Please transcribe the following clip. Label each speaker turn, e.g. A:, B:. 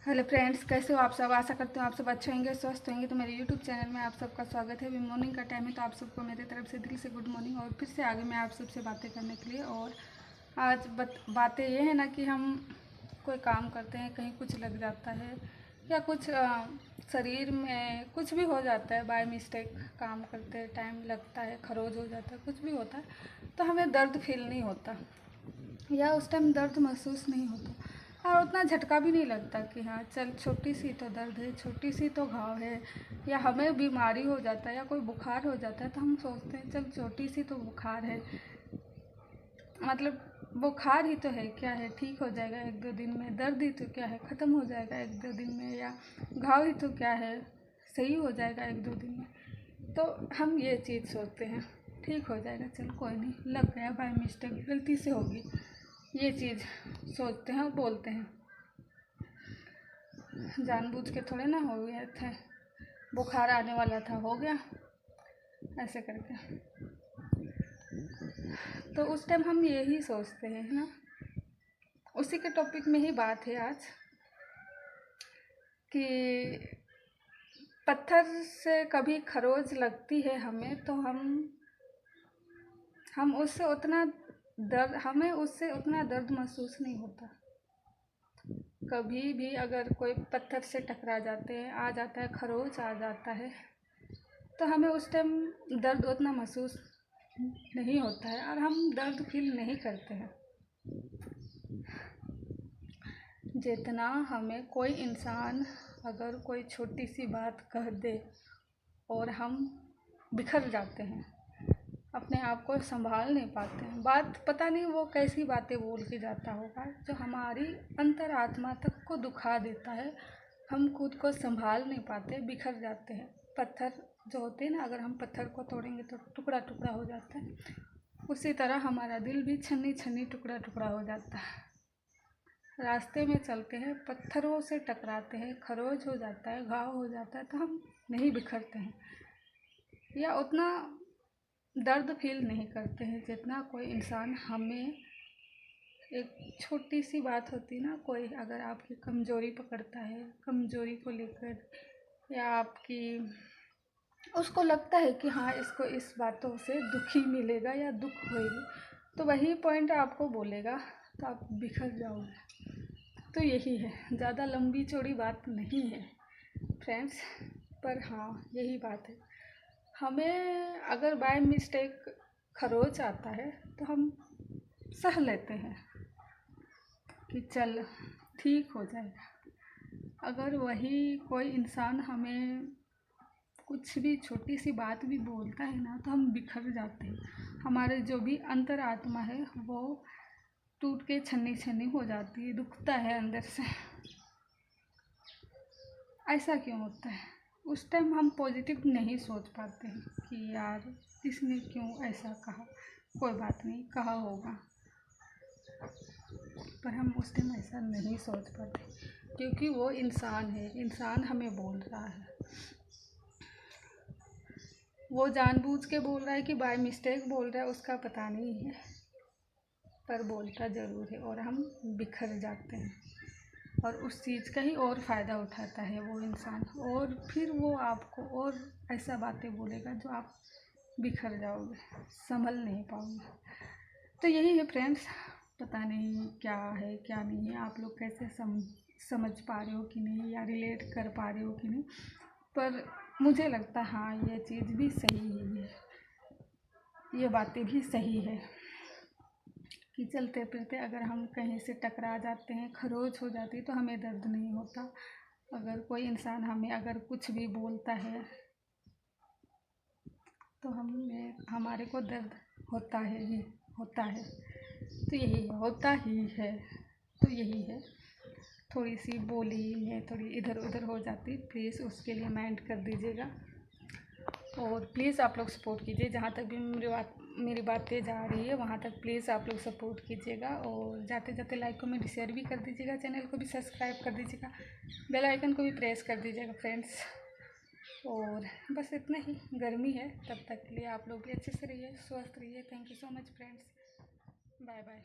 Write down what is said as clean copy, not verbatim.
A: Hello friends, कैसे हो आप सब। आशा करते हो आप सब अच्छे होंगे, स्वस्थ होंगे। तो मेरे यूट्यूब चैनल में आप सबका स्वागत है। अभी मॉर्निंग का टाइम है, तो आप सबको मेरे तरफ से दिल से गुड मॉर्निंग। और फिर से आगे मैं आप सबसे बातें करने के लिए। और आज बातें ये है ना कि हम कोई काम करते हैं, कहीं कुछ लग जाता है या कुछ शरीर में कुछ भी हो जाता है, बाय मिस्टेक काम करते टाइम लगता है, खरोच हो जाता है, कुछ भी होता है, तो हमें दर्द फील नहीं होता या उस टाइम दर्द महसूस नहीं होता और उतना झटका भी नहीं लगता कि हाँ चल छोटी सी तो दर्द है, छोटी सी तो घाव है, या हमें बीमारी हो जाता है या कोई बुखार हो जाता है तो हम सोचते हैं चल छोटी सी तो बुखार है, मतलब बुखार ही तो है, क्या है, ठीक हो जाएगा एक दो दिन में। दर्द ही तो क्या है, ख़त्म हो जाएगा एक दो दिन में। या घाव ही तो क्या है, सही हो जाएगा एक दो दिन में। तो हम ये चीज़ सोचते हैं ठीक हो जाएगा, चल कोई नहीं, लग गया, बाय मिस्टेक गलती से होगी, ये चीज़ सोचते हैं और बोलते हैं। जानबूझ के थोड़े ना हो गए थे, बुखार आने वाला था, हो गया ऐसे करके। तो उस टाइम हम यही सोचते हैं ना। उसी के टॉपिक में ही बात है आज कि पत्थर से कभी खरोच लगती है हमें, तो हम उससे उतना दर्द हमें उससे उतना दर्द महसूस नहीं होता। कभी भी अगर कोई पत्थर से टकरा जाते हैं, आ जाता है, खरोच आ जाता है, तो हमें उस टाइम दर्द उतना महसूस नहीं होता है और हम दर्द फील नहीं करते हैं। जितना हमें कोई इंसान अगर कोई छोटी सी बात कह दे और हम बिखर जाते हैं, अपने आप को संभाल नहीं पाते हैं। बात पता नहीं वो कैसी बातें बोल के जाता होगा जो हमारी अंतरात्मा तक को दुखा देता है। हम खुद को संभाल नहीं पाते, बिखर जाते हैं। पत्थर जो होते हैं ना, अगर हम पत्थर को तोड़ेंगे तो टुकड़ा टुकड़ा हो जाता है, उसी तरह हमारा दिल भी छन्नी छन्नी टुकड़ा टुकड़ा हो जाता है। रास्ते में चलते हैं, पत्थरों से टकराते हैं, खरोच हो जाता है, घाव हो जाता है, तो हम नहीं बिखरते हैं या उतना दर्द फील नहीं करते हैं जितना कोई इंसान हमें। एक छोटी सी बात होती ना, कोई अगर आपकी कमज़ोरी पकड़ता है, कमज़ोरी को लेकर, या आपकी उसको लगता है कि हाँ इसको इस बातों से दुख ही मिलेगा या दुख होएगी, तो वही पॉइंट आपको बोलेगा तो आप बिखर जाओगे। तो यही है, ज़्यादा लंबी चौड़ी बात नहीं है फ्रेंड्स, पर हाँ यही बात है। हमें अगर बाय मिस्टेक खरोच आता है तो हम सह लेते हैं कि चल ठीक हो जाएगा। अगर वही कोई इंसान हमें कुछ भी छोटी सी बात भी बोलता है ना, तो हम बिखर जाते हैं। हमारे जो भी अंतरात्मा है वो टूट के छन्नी छन्नी हो जाती है, दुखता है अंदर से। ऐसा क्यों होता है? उस टाइम हम पॉजिटिव नहीं सोच पाते हैं कि यार इसने क्यों ऐसा कहा, कोई बात नहीं, कहा होगा। पर हम उस टाइम ऐसा नहीं सोच पाते क्योंकि वो इंसान है, इंसान हमें बोल रहा है। वो जानबूझ के बोल रहा है कि बाय मिस्टेक बोल रहा है, उसका पता नहीं है, पर बोलता ज़रूर है और हम बिखर जाते हैं। और उस चीज़ का ही और फ़ायदा उठाता है वो इंसान, और फिर वो आपको और ऐसा बातें बोलेगा जो आप बिखर जाओगे, संभल नहीं पाओगे। तो यही है फ्रेंड्स, पता नहीं क्या है क्या नहीं है, आप लोग कैसे समझ पा रहे हो कि नहीं, या रिलेट कर पा रहे हो कि नहीं, पर मुझे लगता है हाँ ये चीज़ भी सही ही है, ये बातें भी सही है कि चलते फिरते अगर हम कहीं से टकरा जाते हैं, खरोच हो जाती, तो हमें दर्द नहीं होता। अगर कोई इंसान हमें अगर कुछ भी बोलता है तो हमारे को दर्द होता है ही होता है। तो यही है, होता ही है। तो यही है, थोड़ी सी बोली में थोड़ी इधर उधर हो जाती, प्लीज़ उसके लिए माइंड कर दीजिएगा। और प्लीज़ आप लोग सपोर्ट कीजिए, जहाँ तक भी मेरी बातें जा रही है वहाँ तक प्लीज़ आप लोग सपोर्ट कीजिएगा। और जाते जाते लाइक कमेंट शेयर भी कर दीजिएगा, चैनल को भी सब्सक्राइब कर दीजिएगा, बेल आइकन को भी प्रेस कर दीजिएगा फ्रेंड्स। और बस इतना ही, गर्मी है, तब तक के लिए आप लोग भी अच्छे से रहिए, स्वस्थ रहिए। Thank you so much friends, bye bye.